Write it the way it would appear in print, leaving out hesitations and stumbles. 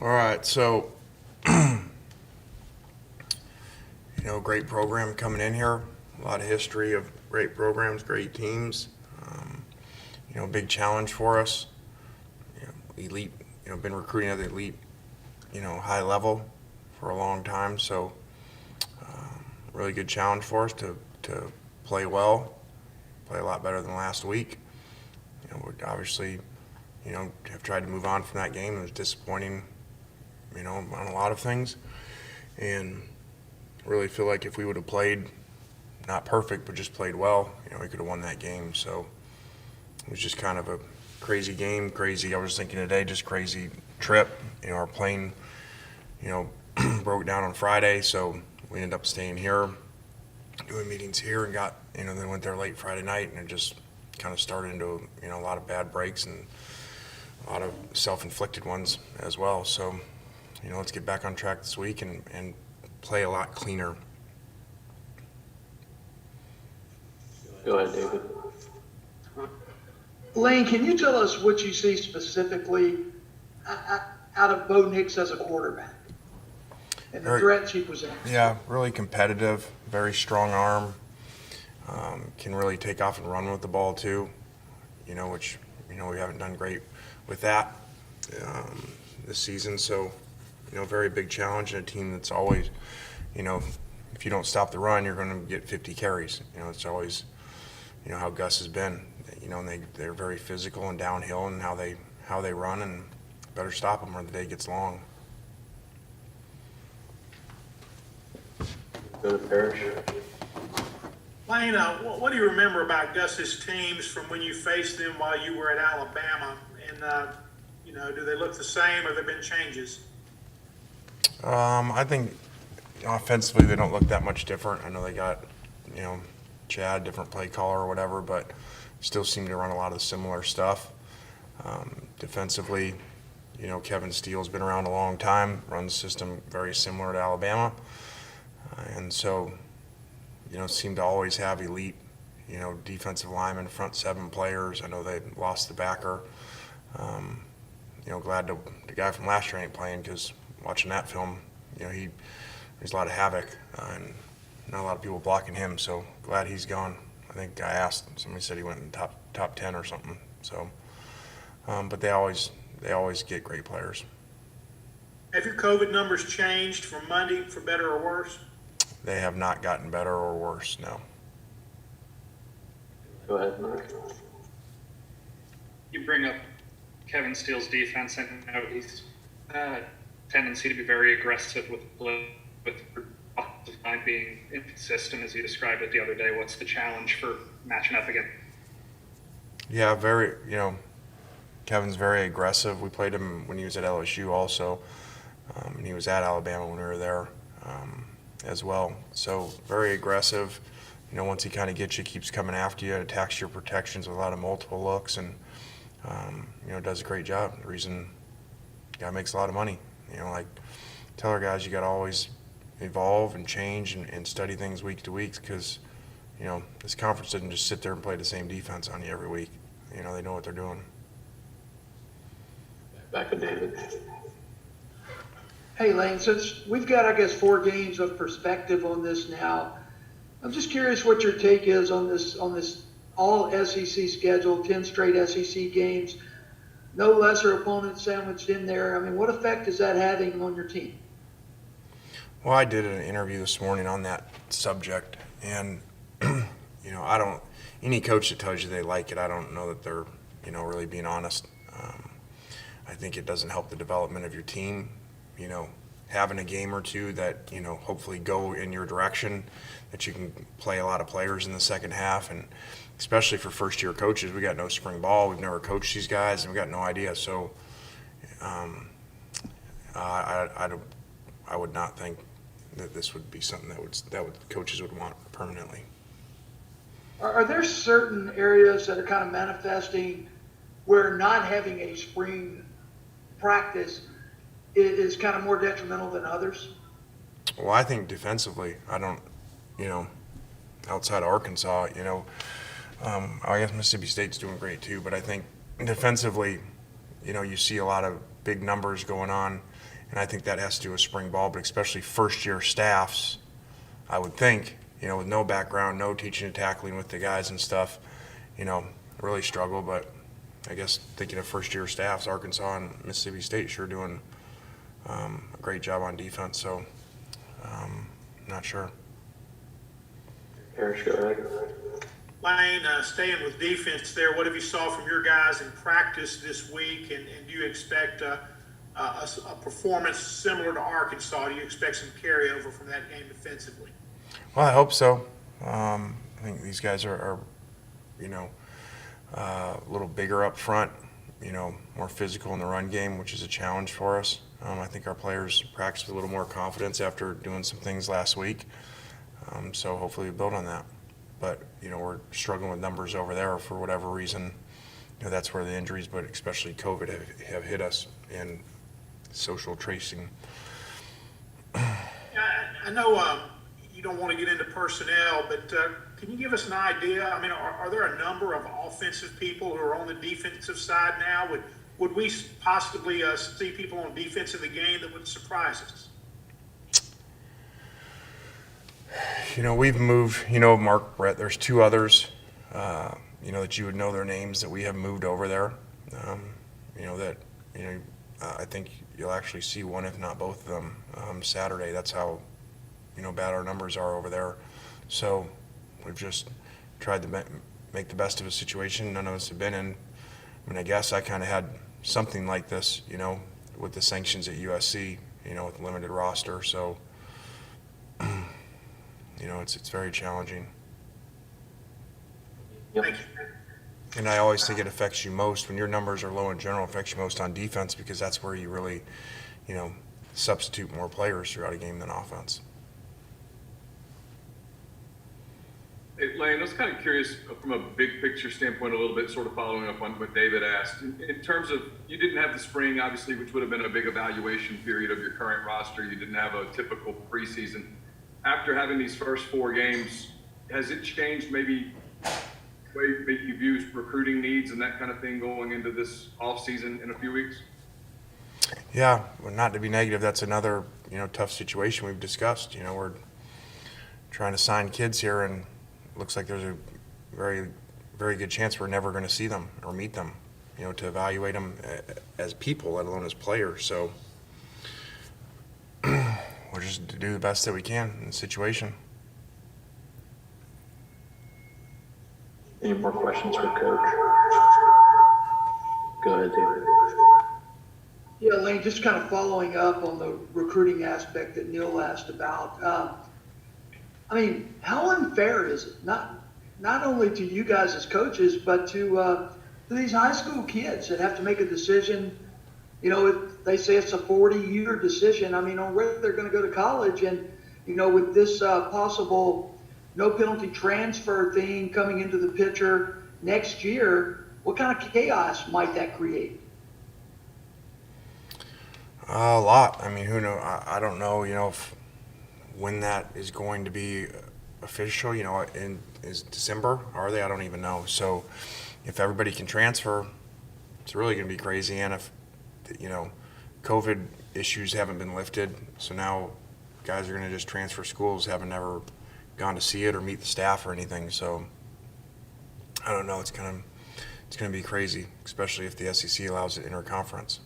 All right, so great program coming in here. A lot of history of great programs, great teams. Um, big challenge for us. Elite. Been recruiting at the elite, high level for a long time. So, really good challenge for us to play well, play a lot better than last week. We obviously, have tried to move on from that game. It was disappointing, on a lot of things, and really feel like if we would have played, not perfect, but just played well, we could have won that game. So it was just kind of a crazy game, crazy. I was thinking today, just crazy trip. Our plane, broke down on Friday, so we ended up staying here, doing meetings here, and got, then went there late Friday night, and it just kind of started into, a lot of bad breaks and a lot of self-inflicted ones as well. So, let's get back on track this week and play a lot cleaner. Go ahead, David. Lane, can you tell us what you see specifically out of Bo Nix as a quarterback and the threats he presents? Yeah, really competitive, very strong arm, can really take off and run with the ball too, which, we haven't done great with that this season. So, very big challenge and a team that's always, if you don't stop the run, you're going to get 50 carries. It's always, how Gus has been. And they're very physical and downhill and how they run, and better stop them or the day gets long. Go to Parrish. Lane, what do you remember about Gus's teams from when you faced them while you were at Alabama? And, do they look the same, or have there been changes? I think offensively they don't look that much different. I know they got, Chad, different play caller or whatever, but still seem to run a lot of similar stuff. Defensively, Kevin Steele's been around a long time, runs a system very similar to Alabama. And so, seem to always have elite, defensive linemen, front seven players. I know they lost the backer. Glad the guy from last year ain't playing, because watching that film, there's a lot of havoc and not a lot of people blocking him. So glad he's gone. I think I asked, somebody said he went in top 10 or something. So, but they always get great players. Have your COVID numbers changed from Monday for better or worse? They have not gotten better or worse, no. Go ahead, Mark. You bring up Kevin Steele's defense, and he's tendency to be very aggressive with offensive line being inconsistent, as you described it the other day. What's the challenge for matching up again? Yeah, very, Kevin's very aggressive. We played him when he was at LSU also, and he was at Alabama when we were there as well. So very aggressive. Once he kind of gets you, keeps coming after you, attacks your protections with a lot of multiple looks, and, does a great job. The reason the guy makes a lot of money. Like tell our guys, you got to always evolve and change and study things week to week, because, this conference doesn't just sit there and play the same defense on you every week. They know what they're doing. Back to David. Hey, Lane, since we've got, I guess, 4 games of perspective on this now, I'm just curious what your take is on this all SEC schedule, 10 straight SEC games, no lesser opponents sandwiched in there. I mean, what effect is that having on your team? Well, I did an interview this morning on that subject, and any coach that tells you they like it, I don't know that they're really being honest. I think it doesn't help the development of your team. Having a game or two that hopefully go in your direction, that you can play a lot of players in the second half, and especially for first-year coaches, we got no spring ball. We've never coached these guys, and we got no idea. So, I would not think that this would be something that coaches would want permanently. Are there certain areas that are kind of manifesting where not having a spring practice is kind of more detrimental than others? Well, I think defensively, I don't, outside of Arkansas, I guess Mississippi State's doing great too, but I think defensively, you see a lot of big numbers going on, and I think that has to do with spring ball, but especially first-year staffs, I would think, with no background, no teaching and tackling with the guys and stuff, really struggle. But I guess thinking of first-year staffs, Arkansas and Mississippi State sure doing a great job on defense, so not sure. Parrish, go ahead. Lane, staying with defense there, what have you saw from your guys in practice this week, and do you expect a performance similar to Arkansas? Do you expect some carryover from that game defensively? Well, I hope so. I think these guys are a little bigger up front, more physical in the run game, which is a challenge for us. I think our players practiced with a little more confidence after doing some things last week. So hopefully we build on that. But, we're struggling with numbers over there for whatever reason. That's where the injuries, but especially COVID, have hit us, and social tracing. I know you don't want to get into personnel, but can you give us an idea? I mean, are there a number of offensive people who are on the defensive side now? Would we possibly see people on defense of the game that would surprise us? We've moved, Mark, Brett, there's two others, that you would know their names that we have moved over there. I think you'll actually see one, if not both of them, Saturday. That's how, bad our numbers are over there. So we've just tried to make the best of a situation none of us have been in. I mean, I guess I kind of had something like this, with the sanctions at USC, with limited roster. So, it's very challenging. Yep. Thank you. And I always think it affects you most when your numbers are low in general. It affects you most on defense because that's where you really, substitute more players throughout a game than offense. Hey, Lane, I was kind of curious from a big picture standpoint, a little bit, sort of following up on what David asked. In terms of, you didn't have the spring, obviously, which would have been a big evaluation period of your current roster. You didn't have a typical preseason. After having these first 4 games, has it changed maybe the way you view recruiting needs and that kind of thing going into this offseason in a few weeks? Yeah, well, not to be negative, that's another, tough situation we've discussed. We're trying to sign kids here, and it looks like there's a very, very good chance we're never going to see them or meet them, to evaluate them as people, let alone as players. So we'll just do the best that we can in the situation. Any more questions for Coach? Go ahead, David. Yeah, Lane, just kind of following up on the recruiting aspect that Neil asked about. How unfair is it? Not only to you guys as coaches, but to these high school kids that have to make a decision. They say it's a 40-year decision. On whether they're going to go to college, and with this possible no penalty transfer thing coming into the picture next year, what kind of chaos might that create? A lot. Who knows? I don't know, when that is going to be official, is December, are they? I don't even know. So if everybody can transfer, it's really going to be crazy. And if, COVID issues haven't been lifted, so now guys are going to just transfer schools, haven't never gone to see it or meet the staff or anything. So I don't know. It's going to be crazy, especially if the SEC allows it interconference.